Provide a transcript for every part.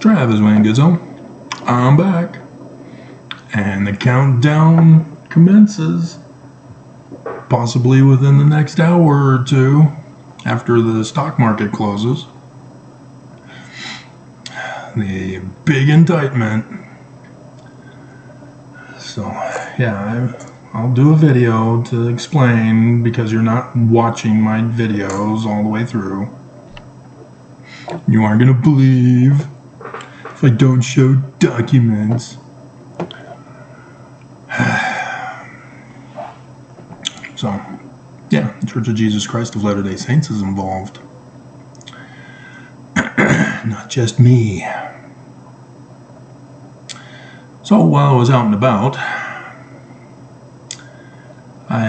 Travis Wangizzo. I'm back. And the countdown commences. Possibly within the next hour or two after the stock market closes. The big indictment. So, yeah, I'll do a video to explain because you're not watching my videos all the way through. You aren't going to believe if I don't show documents. So, yeah, the Church of Jesus Christ of Latter-day Saints is involved. Not just me. So while I was out and about, I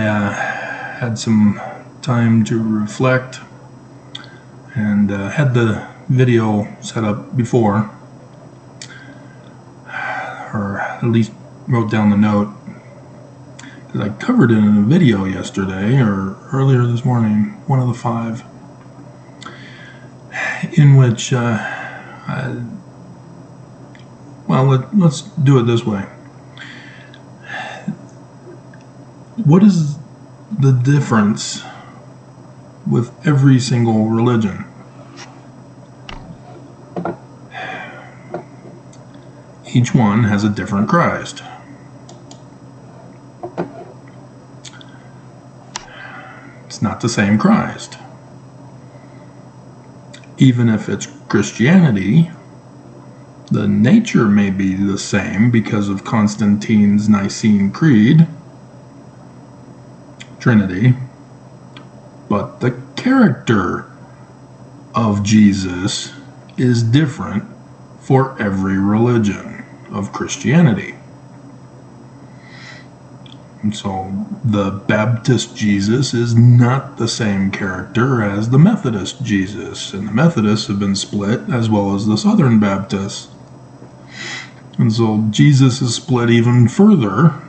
had some time to reflect and had the video set up before, or at least wrote down the note, because I covered it in a video yesterday or earlier this morning, one of the 5, in which let's do it this way. What is the difference with every single religion? Each one has a different Christ. It's not the same Christ. Even if it's Christianity, the nature may be the same because of Constantine's Nicene Creed, Trinity, but the character of Jesus is different for every religion of Christianity. And so the Baptist Jesus is not the same character as the Methodist Jesus, and the Methodists have been split as well as the Southern Baptists. And so Jesus is split even further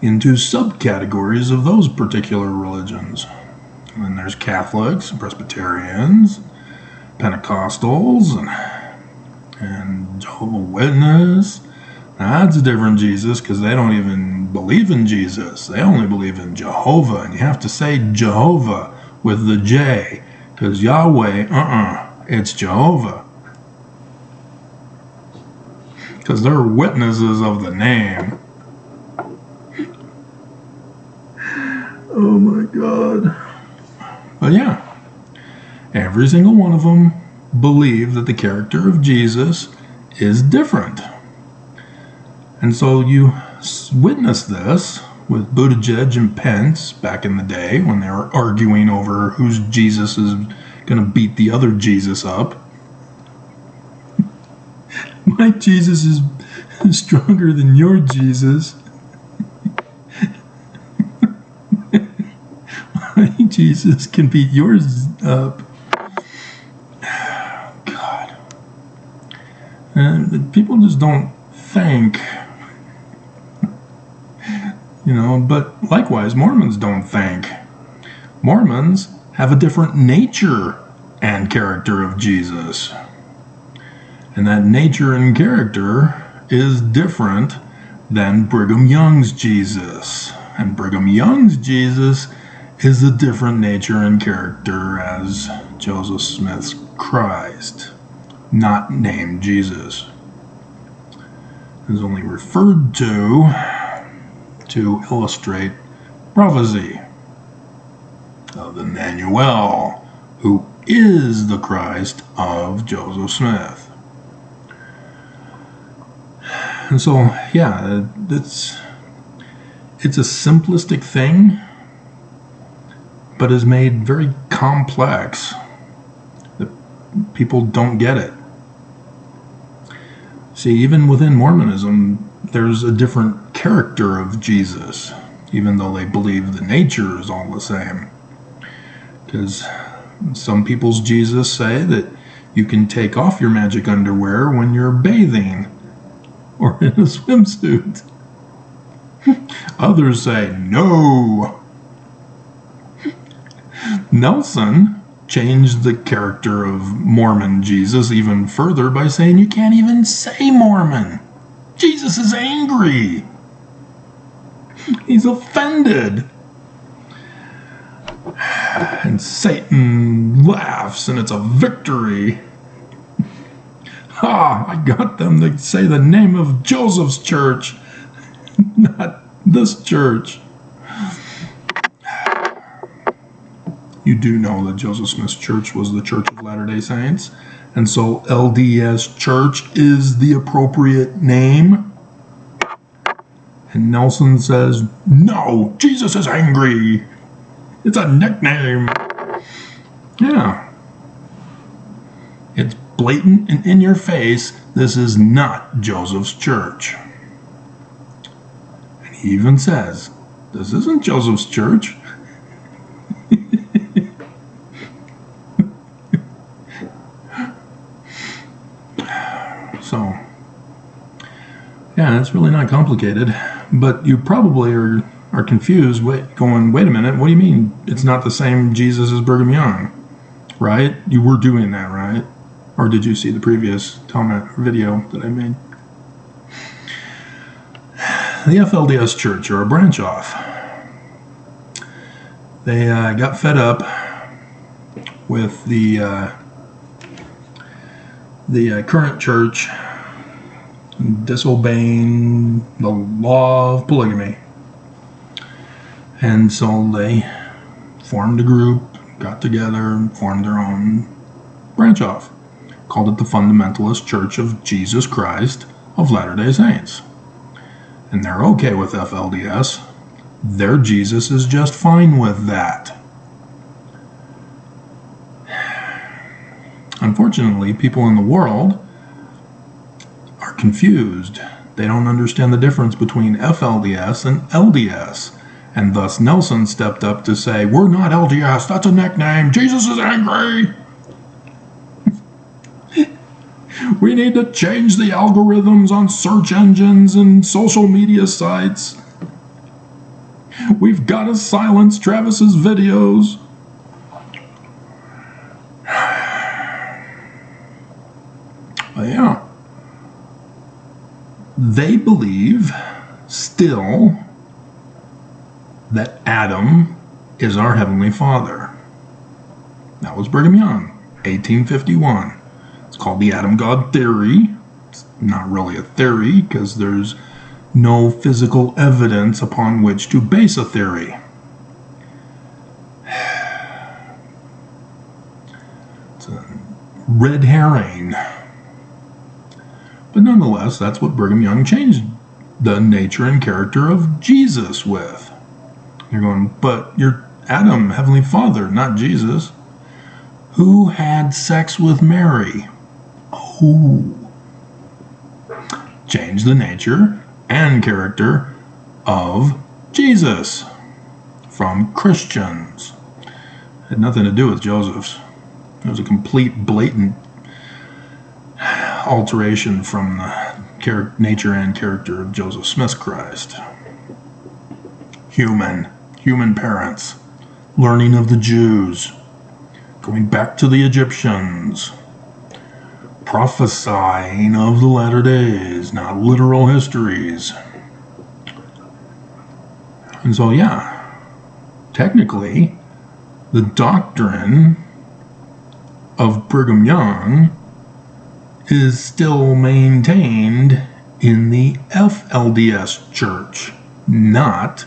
into subcategories of those particular religions. And then there's Catholics, Presbyterians, Pentecostals, and Jehovah's Witness. Now, that's a different Jesus because they don't even believe in Jesus. They only believe in Jehovah. And you have to say Jehovah with the J, because Yahweh, it's Jehovah. Because they're witnesses of the name. Oh my God. But yeah, every single one of them believe that the character of Jesus is different. And so you witness this with Buttigieg and Pence back in the day when they were arguing over whose Jesus is going to beat the other Jesus up. My Jesus is stronger than your Jesus. My Jesus can beat yours up. God. And people just don't think, but likewise, Mormons don't think. Mormons have a different nature and character of Jesus. And that nature and character is different than Brigham Young's Jesus. And Brigham Young's Jesus is a different nature and character as Joseph Smith's Christ, not named Jesus. Is only referred to illustrate prophecy of Emmanuel, who is the Christ of Joseph Smith. And so, yeah, it's a simplistic thing, but is made very complex. That people don't get it. See, even within Mormonism, there's a different character of Jesus, even though they believe the nature is all the same. Because some people's Jesus say that you can take off your magic underwear when you're bathing or in a swimsuit. Others say no. Nelson changed the character of Mormon Jesus even further by saying you can't even say Mormon. Jesus is angry. He's offended. And Satan laughs, and it's a victory. I got them to say the name of Joseph's church, not this church. You do know that Joseph Smith's church was the Church of Latter-day Saints, and so LDS Church is the appropriate name. And Nelson says, no, Jesus is angry. It's a nickname. Yeah. It's blatant and in your face. This is not Joseph's church. And he even says, this isn't Joseph's church. So, yeah, it's really not complicated. But you probably are confused, going, wait a minute, what do you mean it's not the same Jesus as Brigham Young? Right? You were doing that, right? Or did you see the previous comment video that I made? The FLDS Church, or a branch off, they got fed up with the current church disobeying the law of polygamy. And so they formed a group, got together, and formed their own branch off. Called it the Fundamentalist Church of Jesus Christ of Latter-day Saints. And they're okay with FLDS. Their Jesus is just fine with that. Unfortunately, people in the world are confused. They don't understand the difference between FLDS and LDS. And thus Nelson stepped up to say, we're not LDS, that's a nickname, Jesus is angry. We need to change the algorithms on search engines and social media sites. We've got to silence Travis's videos. But yeah, they believe still that Adam is our Heavenly Father. That was Brigham Young, 1851. It's called the Adam God theory. It's not really a theory because there's no physical evidence upon which to base a theory. It's a red herring. But nonetheless, that's what Brigham Young changed the nature and character of Jesus with. You're going, but you're Adam, Heavenly Father, not Jesus. Who had sex with Mary? Who? Changed the nature and character of Jesus from Christians. Had nothing to do with Joseph's. It was a complete, blatant alteration from the nature and character of Joseph Smith's Christ. Human parents, learning of the Jews, going back to the Egyptians, prophesying of the latter days, not literal histories. And so, yeah, technically, the doctrine of Brigham Young is still maintained in the FLDS Church, not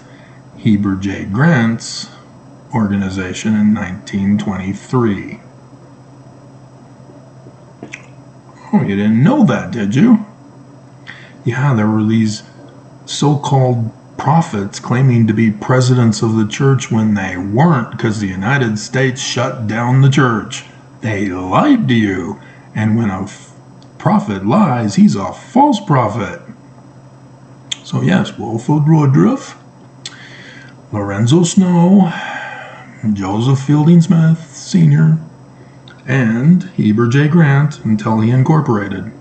Heber J. Grant's organization in 1923. Oh, you didn't know that, did you? Yeah, there were these so-called prophets claiming to be presidents of the church when they weren't because the United States shut down the church. They lied to you. And when a prophet lies, he's a false prophet. So yes, Wilford Woodruff, Lorenzo Snow, Joseph Fielding Smith Sr., and Heber J. Grant until he incorporated.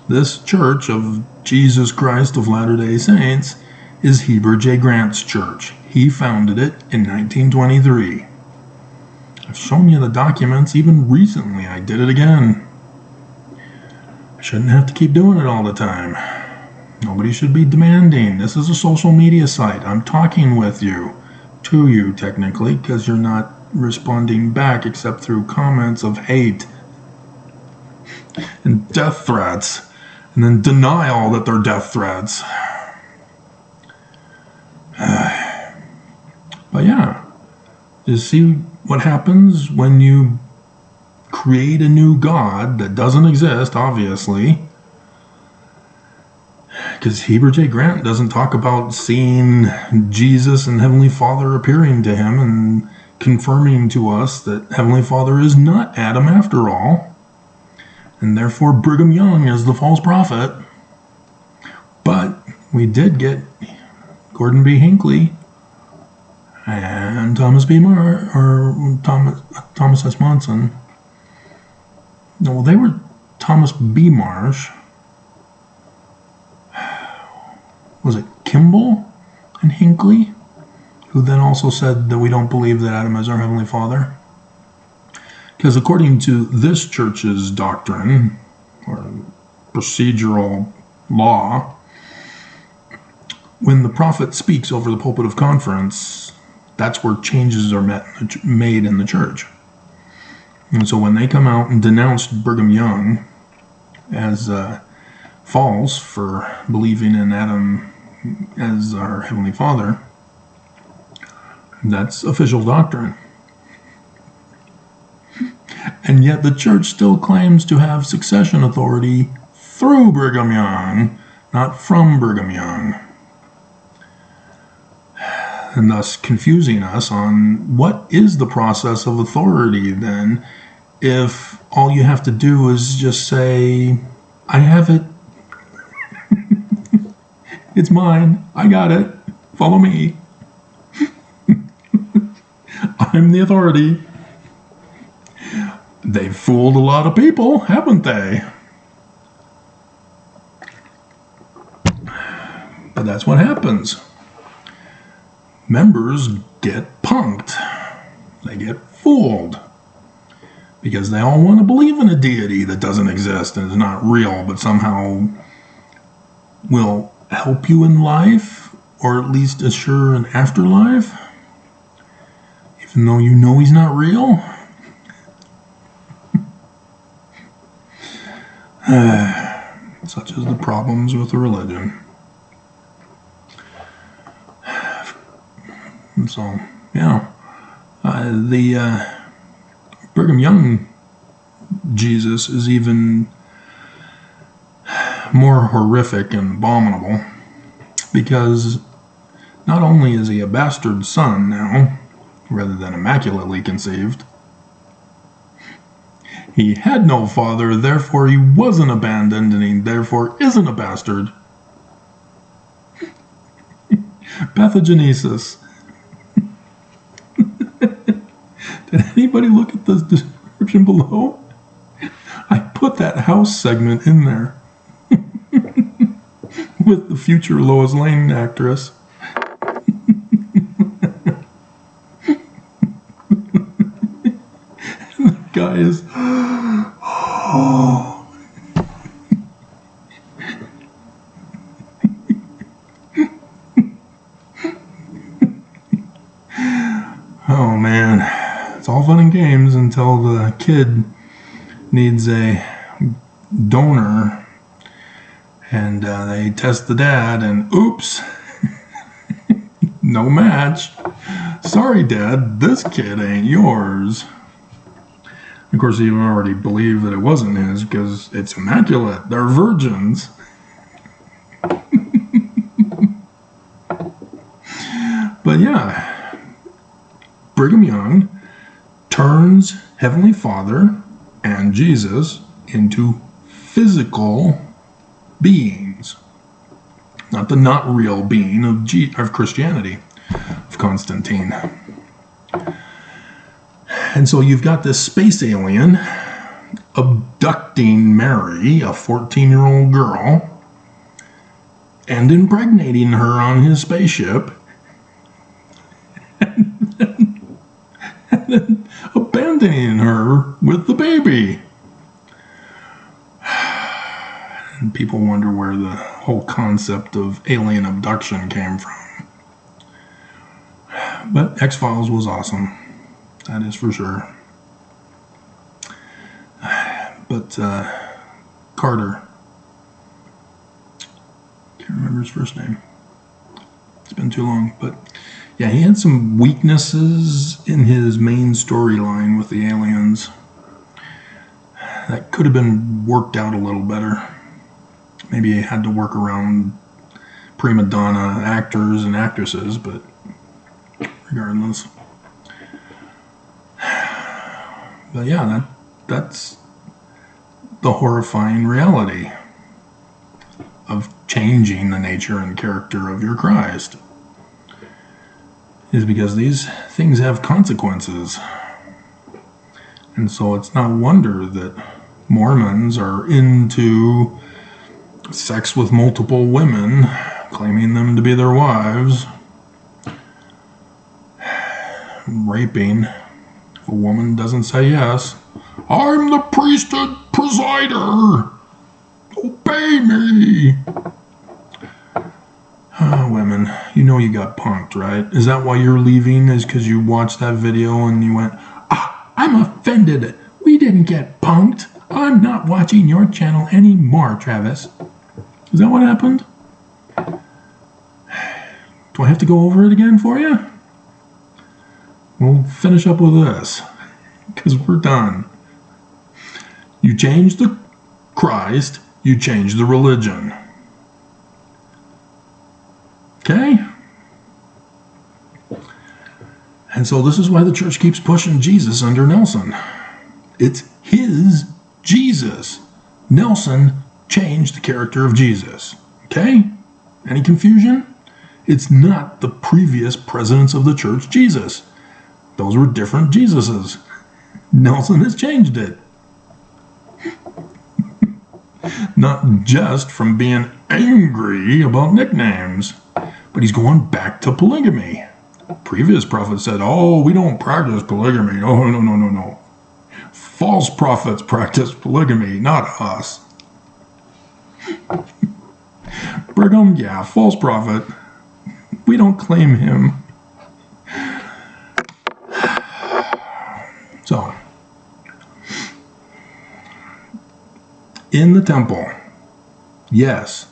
This Church of Jesus Christ of Latter-day Saints is Heber J. Grant's church. He founded it in 1923. I've shown you the documents. Even recently, I did it again. I shouldn't have to keep doing it all the time. Nobody should be demanding. This is a social media site. I'm talking with you, to you technically, because you're not responding back except through comments of hate and death threats, and then denial that they're death threats. But yeah, you see what happens when you create a new God that doesn't exist, obviously. Because Heber J. Grant doesn't talk about seeing Jesus and Heavenly Father appearing to him and confirming to us that Heavenly Father is not Adam after all, and therefore Brigham Young is the false prophet. But we did get Gordon B. Hinckley and Thomas S. Monson. No, they were Thomas B. Marsh. Was it Kimball and Hinckley, who then also said that we don't believe that Adam is our Heavenly Father? Because according to this church's doctrine, or procedural law, when the prophet speaks over the pulpit of conference, that's where changes are made in the church. And so when they come out and denounced Brigham Young as false for believing in Adam as our Heavenly Father, that's official doctrine. And yet the church still claims to have succession authority through Brigham Young, not from Brigham Young. And thus confusing us on what is the process of authority then, if all you have to do is just say, I have it. It's mine. I got it. Follow me. I'm the authority. They've fooled a lot of people, haven't they? But that's what happens. Members get punked. They get fooled. Because they all want to believe in a deity that doesn't exist and is not real, but somehow will help you in life, or at least assure an afterlife, even though you know he's not real. Such as the problems with the religion. And so, yeah, the Brigham Young Jesus is even more horrific and abominable, because not only is he a bastard son now, rather than immaculately conceived, he had no father, therefore he wasn't abandoned, and he therefore isn't a bastard. Pathogenesis. Did anybody look at the description below? I put that house segment in there with the future Lois Lane actress. And the guy is, oh. Oh man, it's all fun and games until the kid needs a donor and they test the dad and oops, no match. Sorry Dad, this kid ain't yours. Of course he already believed that it wasn't his because it's immaculate, they're virgins. But yeah, Brigham Young turns Heavenly Father and Jesus into physical beings, not the not real being of Christianity, of Constantine. And so you've got this space alien abducting Mary, a 14-year-old girl, and impregnating her on his spaceship, and then abandoning abandoning her with the baby. And people wonder where the whole concept of alien abduction came from. But X-Files was awesome. That is for sure. But Carter, can't remember his first name. It's been too long. But yeah, he had some weaknesses in his main storyline with the aliens that could have been worked out a little better. Maybe he had to work around prima donna actors and actresses, but regardless. But yeah, that's the horrifying reality of changing the nature and character of your Christ, is because these things have consequences. And so it's not wonder that Mormons are into sex with multiple women, claiming them to be their wives, raping if a woman doesn't say yes. I'm the priesthood presider! Obey me! Women, you know you got punked, right? Is that why you're leaving? Is because you watched that video and you went, I'm offended. We didn't get punked. I'm not watching your channel anymore, Travis. Is that what happened? Do I have to go over it again for you? We'll finish up with this, because we're done. You change the Christ, you change the religion. Okay? And so this is why the church keeps pushing Jesus under Nelson. It's his Jesus. Nelson changed the character of Jesus. Okay? Any confusion? It's not the previous presidents of the church Jesus. Those were different Jesuses. Nelson has changed it. Not just from being angry about nicknames, but he's going back to polygamy. Previous prophets said, we don't practice polygamy. Oh, no. False prophets practice polygamy, not us. Brigham, yeah, false prophet. We don't claim him. So, in the temple, yes,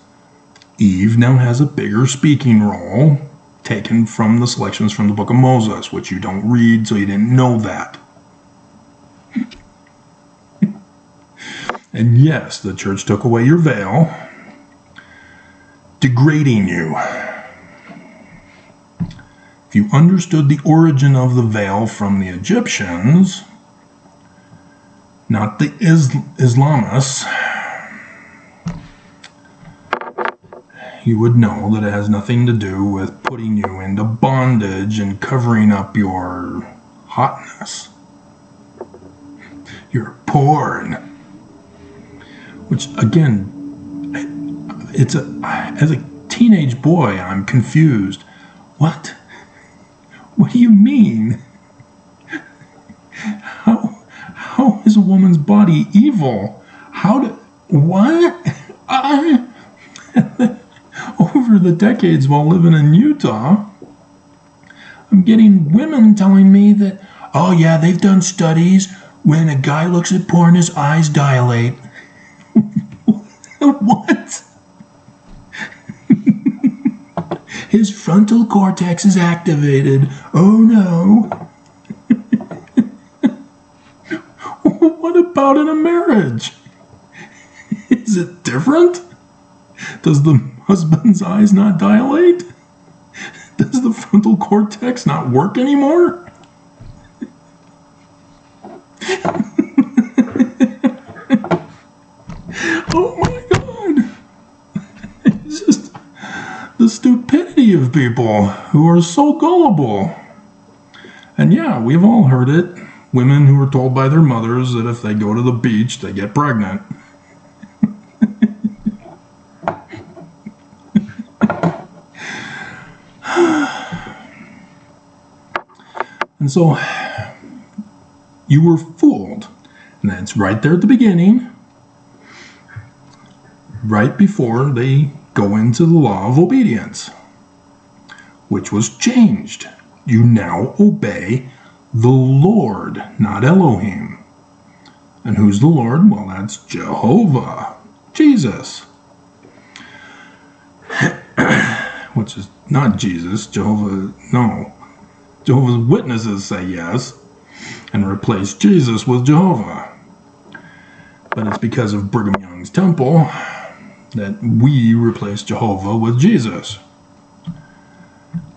Eve now has a bigger speaking role, taken from the selections from the book of Moses, which you don't read, so you didn't know that. And yes, the church took away your veil, degrading you. If you understood the origin of the veil from the Egyptians, not the Islamists, you would know that it has nothing to do with putting you into bondage and covering up your hotness, your porn. Which, again, as a teenage boy, I'm confused. What? What do you mean? How is a woman's body evil? What? Over the decades while living in Utah, I'm getting women telling me that, they've done studies. When a guy looks at porn, his eyes dilate. What? His frontal cortex is activated. Oh no. What about in a marriage? Is it different? Does the husband's eyes not dilate? Does the frontal cortex not work anymore? Oh my God. It's just the stupidity of people who are so gullible. And yeah, we've all heard it. Women who are told by their mothers that if they go to the beach, they get pregnant. And so, You were fooled. And that's right there at the beginning, right before they go into the law of obedience, which was changed. You now obey the Lord, not Elohim. And who's the Lord? Well, that's Jehovah, Jesus. Which is not Jesus, Jehovah, no. Jehovah's Witnesses say yes, and replace Jesus with Jehovah. But it's because of Brigham Young's temple that we replace Jehovah with Jesus.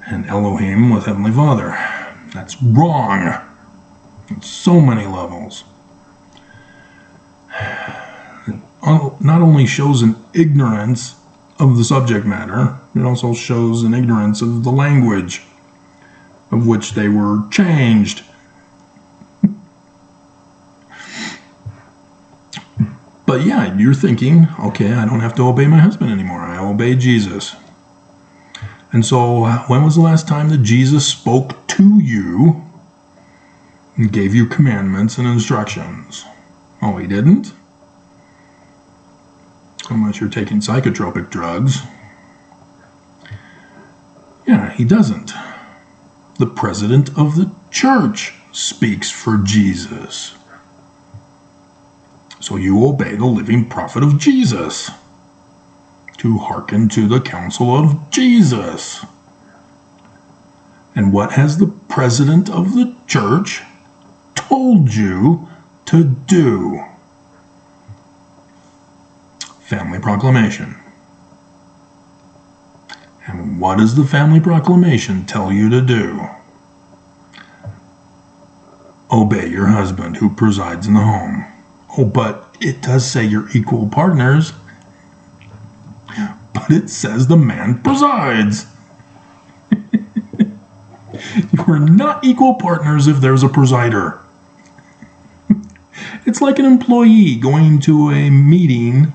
And Elohim with Heavenly Father. That's wrong. On so many levels. It not only shows an ignorance of the subject matter, it also shows an ignorance of the language of which they were changed. But yeah, you're thinking, okay, I don't have to obey my husband anymore. I obey Jesus. And so, when was the last time that Jesus spoke to you and gave you commandments and instructions? Oh, he didn't? Unless you're taking psychotropic drugs. Yeah, he doesn't. The president of the church speaks for Jesus. So you obey the living prophet of Jesus to hearken to the counsel of Jesus. And what has the president of the church told you to do? Family proclamation. And what does the family proclamation tell you to do? Obey your husband who presides in the home. Oh, but it does say you're equal partners. But it says the man presides. You are not equal partners if there's a presider. It's like an employee going to a meeting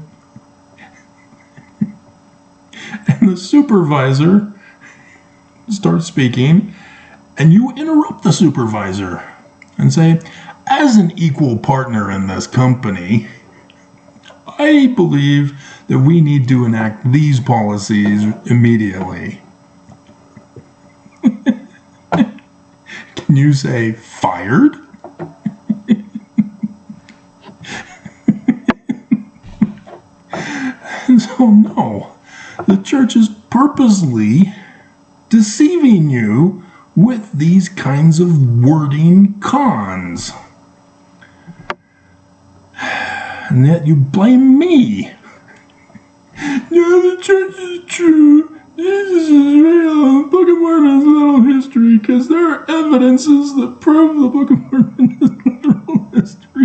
and the supervisor starts speaking and you interrupt the supervisor and say, as an equal partner in this company, I believe that we need to enact these policies immediately. Can you say fired? So no, the church is purposely deceiving you with these kinds of wording cons. And yet you blame me. No, the church is true. Jesus is real. The Book of Mormon is literal history because there are evidences that prove the Book of Mormon is literal history.